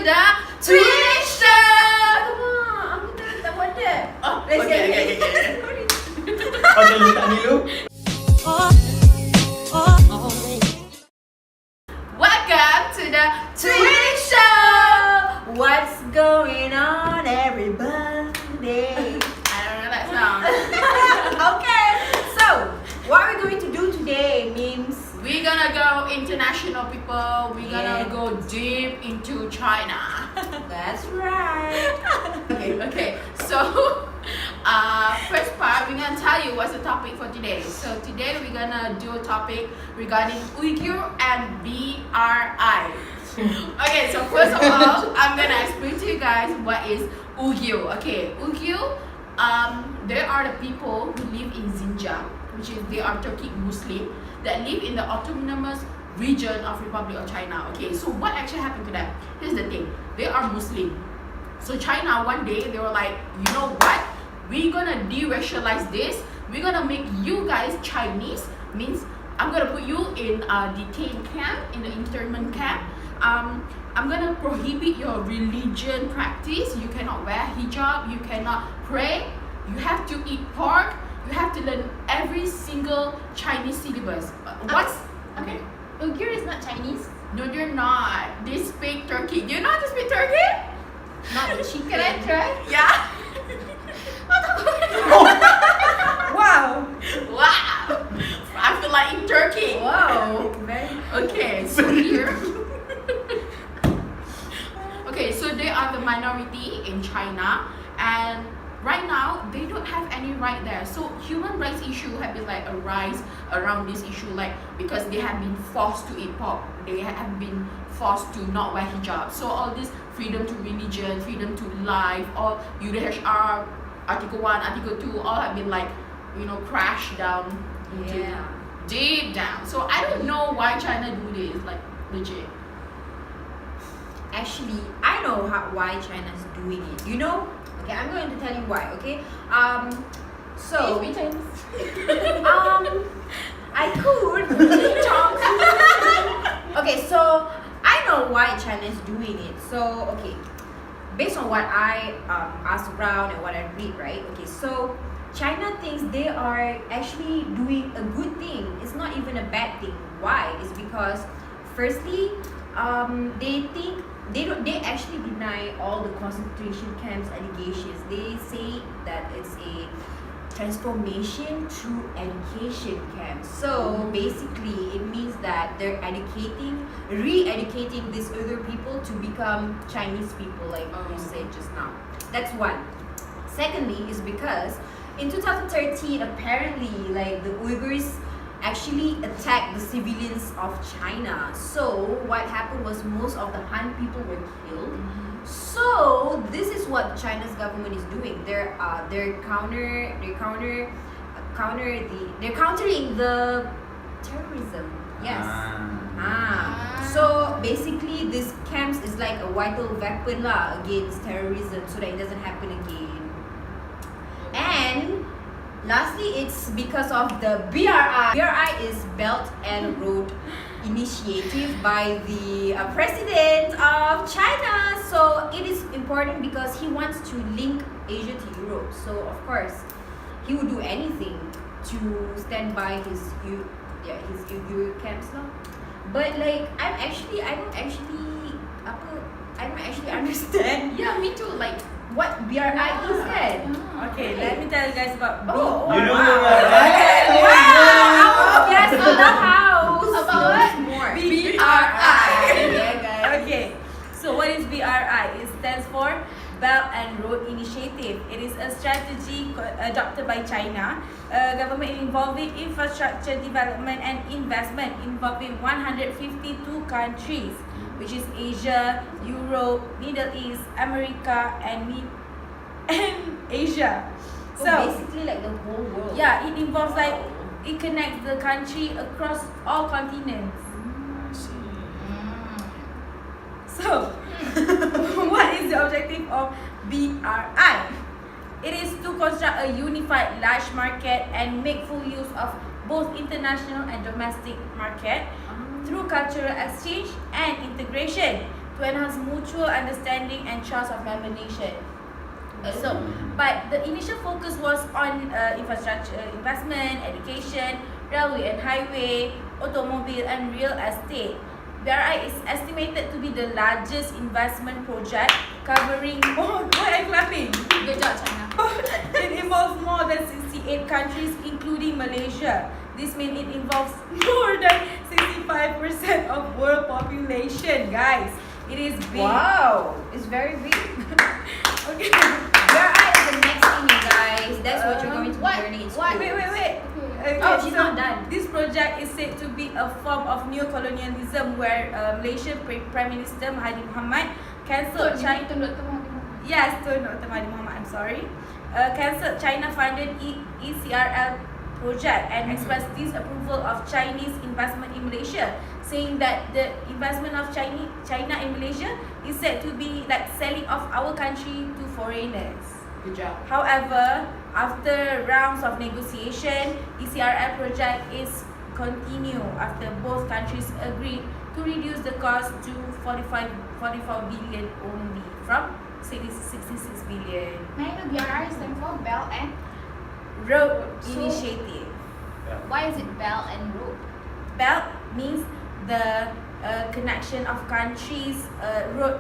the Twitch Show. Aku tak buat dia. Oh, Let's okay. Okay, letak ni dulu. Welcome to the Twitch Show. What's going on, everybody? I don't know that song. Okay, so what we're going to do today means We're gonna go international, people. We're gonna Yeah. go deep into China. that's right. Okay. So, first part, we're gonna tell you what's the topic for today. So today we're gonna do a topic regarding Uighyur and BRI. Okay, so first of all, I'm gonna explain to you guys what is Uighyur. Okay, Uighyur, they are the people who live in Xinjiang, which is they are Turkic Muslim that live in the autonomous region of Republic of China. Okay, so what actually happened to them? Here's the thing, they are Muslim. So China one day they were like, you know what? We're gonna de-racialize this. We're gonna make you guys Chinese. Means I'm gonna put you in a detained camp, in the internment camp. I'm gonna prohibit your religion practice. You cannot wear hijab. You cannot pray. You have to eat pork. You have to learn every single Chinese syllabus. What's okay? Uighyur is not Chinese. No, they're not. They speak Turkey. Do you know how to speak Turkey? Not the chicken. Can I try? Yeah. Wow. Wow. I feel like in Turkey. Wow. Very. Okay, so here. Okay, so they are the minority in China, and right now they don't have any right there. So human rights issue have been like a rise around this issue, like because they have been forced to eat pork, they have been forced to not wear hijab. So all this freedom to religion, freedom to life, all UDHR, Article 1, Article 2, all have been like, crashed down into deep down. So I don't know why China do this, like legit. Actually, I know why China's doing it. You know? Okay, I'm going to tell you why. Okay. So Please be Chinese. I could. Okay, so I know why China is doing it. So okay, based on what I asked around and what I read, right? Okay, so China thinks they are actually doing a good thing. It's not even a bad thing. Why? It's because firstly, they think they actually deny all the concentration camps allegations. They say that it's a transformation through education camps. So basically it means that they're re-educating these other people to become Chinese people, like you said just now. That's one. Secondly is because in 2013 apparently like the Uyghurs actually attacked the civilians of China. So what happened was most of the Han people were killed. So this is what China's government is doing. They're countering the terrorism. Yes. So basically this camps is like a vital weapon lah against terrorism so that it doesn't happen again. And lastly, it's because of the BRI. BRI is Belt and Road Initiative by the President of China. So it is important because he wants to link Asia to Europe. So of course, he would do anything to stand by his Uighyur camps now. But like, I don't actually understand. Yeah, me too. Like, What BRI is then? Okay, let me tell you guys about You know wow. what, right? Wow! Yes, in the house. About what? More. BRI. Yeah, guys. Okay, so what is BRI? It stands for Belt and Road Initiative. It is a strategy adopted by China, government involving infrastructure development and investment involving 152 countries, which is Asia, Europe, Middle East, America, and Asia. So basically like the whole world. Yeah, it involves like it connects the country across all continents. So, what is the objective of BRI? It is to construct a unified large market and make full use of both international and domestic market through cultural exchange and integration. to enhance mutual understanding and trust of member nation. But the initial focus was on infrastructure investment, education, railway and highway, automobile and real estate. BRI is estimated to be the largest investment project covering more. Why are you laughing? Good job, China. It involves more than 68 countries, including Malaysia. This means it involves more than 65% of world population, guys. It is big. Wow, it's very big. Okay. BRI is the next thing, you guys. That's what you're going to be learning in school. Wait. Okay, Oh, she's not done. This project is said to be a form of neo-colonialism where Malaysian Prime Minister Mahathir Mohamad cancelled China. Yes, Tun Dr. Mahathir Mohamad. I'm sorry. Cancelled China-funded ECRL project and expressed disapproval of Chinese investment in Malaysia, saying that the investment of China in Malaysia is said to be like selling off our country to foreigners. Good job. However, after rounds of negotiation, ECRL project is continue after both countries agreed to reduce the cost to 44 billion only from 66 billion. May I know BRI stand for Belt and Road So- Initiative. why is it Belt and Road? Belt means the connection of countries, road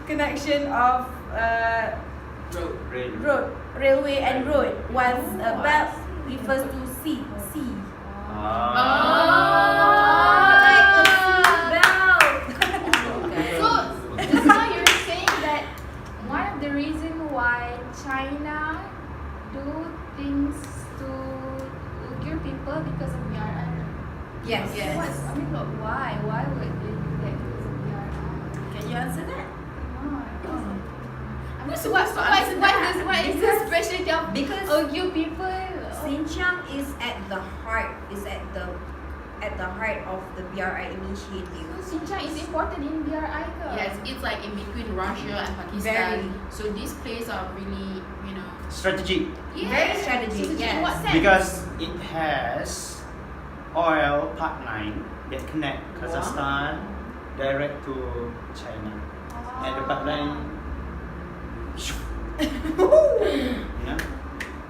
connection of road, railway and road. Whilst belt refers to sea. Like a seatbelt. So just now you're saying that one of the reason why China do things to Uighyur people because of BRI. Yes. Yes. I mean, look, why? Why would they do that because of BRI? Can you answer that? I mean, so what is the specialty of Because Uighyur people? Xinjiang is at the heart, of the BRI initiative. So Xinjiang is important in BRI ke? Yes, it's like in between Russia and Pakistan. Very. So these places are really, Strategic Very strategic, Strategic yes. in what sense? because it has oil pipeline that connect Kazakhstan direct to China, and the pipeline,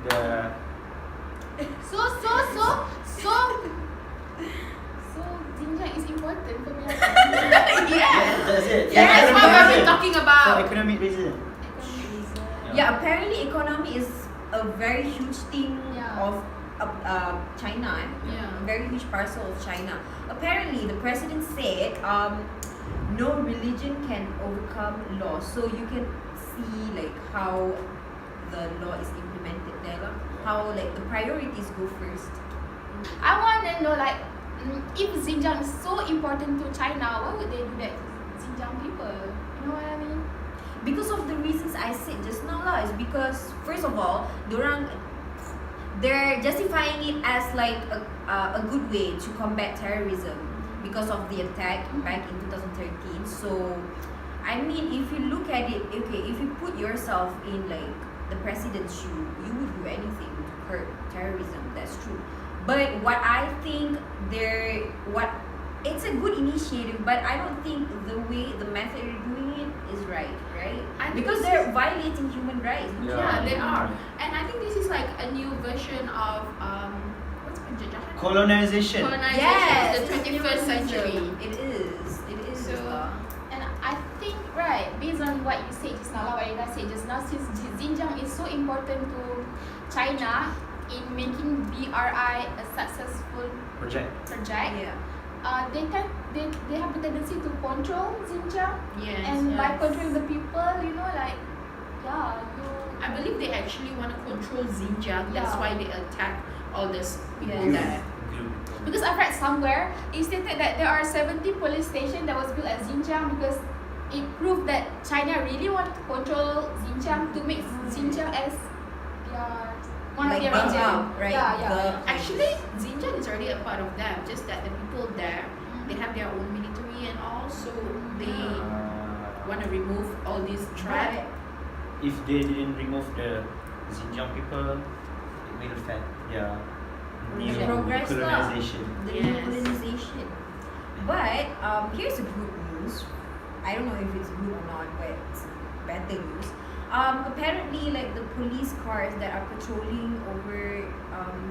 the So Xinjiang is important for BRI. yeah. that's it. Yeah, that's Economic what we've reason. been talking For about. economic reason. Yeah, apparently economy is a very huge thing Yeah. of China. Yeah. A very huge parcel of China. Apparently, the president said no religion can overcome law. So you can see like how the law is implemented there, lah. How like the priorities go first. I want to know like if Xinjiang is so important to China, why would they do that to Xinjiang people? You know what I mean? Because of the reasons I said just now lah, is because first of all, they're justifying it as like a good way to combat terrorism because of the attack back in 2013. So, I mean, if you look at it, okay, if you put yourself in like the president's shoe, you would do anything to curb terrorism. That's true. But what I think it's a good initiative, but I don't think the method you're doing it is right? I think Because this they're violating human rights. Yeah, they are. And I think this is like a new version of what's penjajahan? Colonization. Colonization Yes, of the 21st century. It is. So- And I think right, based on what you said just now, what you guys said just now, since Xinjiang is so important to China in making BRI a successful Project. project, Yeah. they have the tendency to control Xinjiang, Yes. and by yes. controlling the people, like I believe they actually want to control Xinjiang. That's Yeah. why they attack all these people Yes. there. because I've read somewhere it stated that there are 70 police stations that was built at Xinjiang because it proved that China really wanted to control Xinjiang to make Xinjiang as their one Like of their the region. hub, right? Yeah. The- Actually, Xinjiang is already a part of them. Just that the people there, they have their own military and all, so they want to remove all these threats. If they didn't remove the Xinjiang people, it will affect their new The progress lah. colonization. The Yes. new colonization. But here's a good news. news. I don't know if it's good or not, but it's better news. Apparently, like the police cars that are patrolling over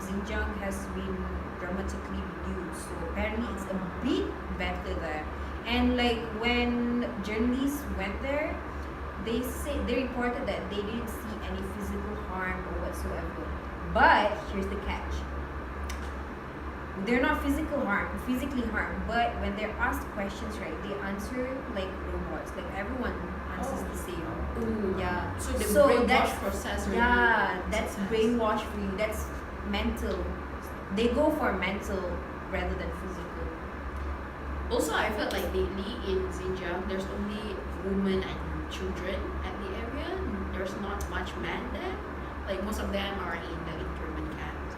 Xinjiang has been dramatically reduced. So apparently, it's a bit better there. And like when journalists went there, they reported that they didn't see any physical harm or whatsoever. But here's the catch. They're not physically harmed, but when they're asked questions, right, they answer like robots. Like everyone answers the same. Ooh. Yeah. So the So brainwash that's- process really. Yeah, that's brainwash for you. That's mental. They go for mental rather than physical. Also, I felt like lately in Xinjiang, there's only women and children at the area. There's not much men there. Like most of them are in the internment camps.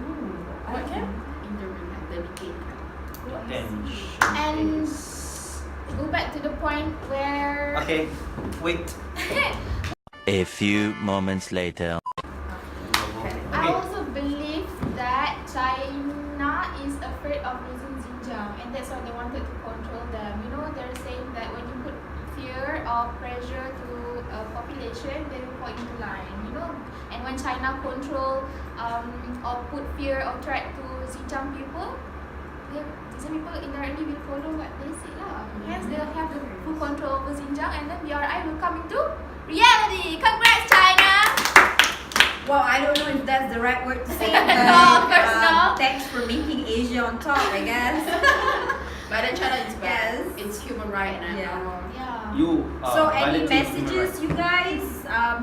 Ooh. What camp? Internment camp, the decayed camp. Detention And- is- Go back to the point where Okay, wait. A few moments later. I Okay. also believe that China is afraid of losing Xinjiang, and that's why they wanted to control them. You know, they're saying that when you put fear or pressure to a population, they will fall into line. You know, and when China control or put fear or threat to Xinjiang people, Xinjiang people indirectly will follow what they say lah. Hence, they'll have the full control over Xinjiang, and then BRI will come into reality. Congrats, China! Well, I don't know if that's the right word to say. No, but, of course not. Thanks for making Asia on top, I guess. But then China is bad. Yes. It's human right and Yeah. Yeah. You So any violating human messages, rights. you guys,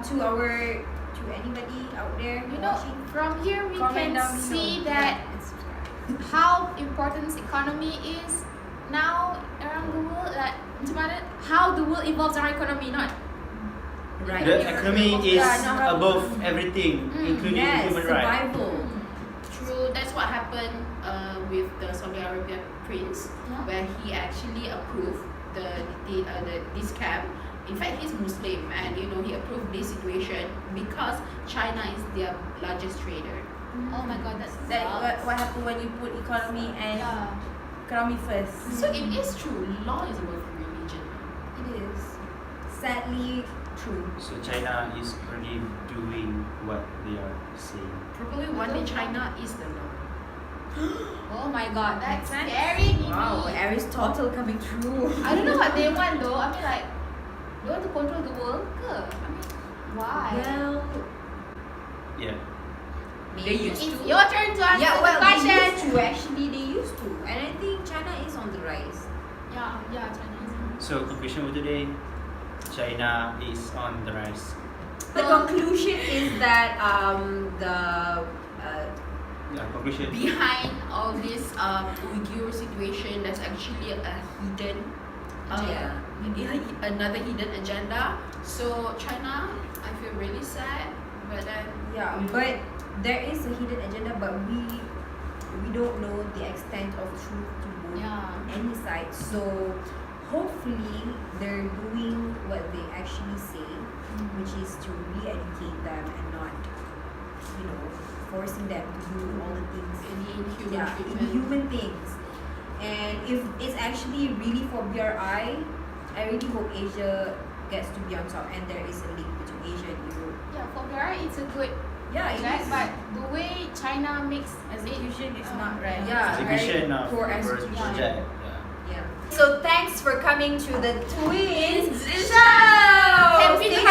to anybody out there You know, watching? from here we Comment can down below. see that And subscribe. how important economy is now around the world. Like, macam mana, how the world evolves around economy, not Right. The economy is Yeah, no, above everything, including Yes, human rights. survival. True, that's what happened with the Saudi Arabia prince, Yeah. where he actually approved this camp. In fact, he's Muslim, and you know he approved this situation because China is their largest trader. Oh my god, that's That what happened when you put economy and Yeah, economy first. So it is true. Law is above religion. It is. Sadly true. So China is already doing what they are saying. Probably one day China is the law. oh my god, that's Makes sense. scary. Mimi. Wow, Aristotle coming true. I don't know what they want though. I mean, like, they want to control the world ke? I mean, why? Well, Yeah. They used It's to. your turn to answer yeah, the well, they question. used to actually. They used to, and I think China is on the rise. Yeah, Chinese. So conclusion for today, China is on the rise. The conclusion is that Yeah, conclusion. Behind all this Uighyur situation, there's actually a hidden, Yeah. another hidden agenda. So China, I feel really sad, but then but there is a hidden agenda, but we don't know the extent of truth to both Yeah. any side. So hopefully they're doing what they actually say, which is to re-educate them and not, forcing them to do all the things. any inhuman Yeah, treatment. inhuman things. And if it's actually really for BRI, I really hope Asia gets to be on top, and there is a link between Asia and Europe. Yeah, for BRI it's a good Yeah, it project, is. but the way China makes Execution is not right. Yeah, Execution very of poor first execution. project. Yeah. So thanks for coming to the Twins Show! Show. And big Stay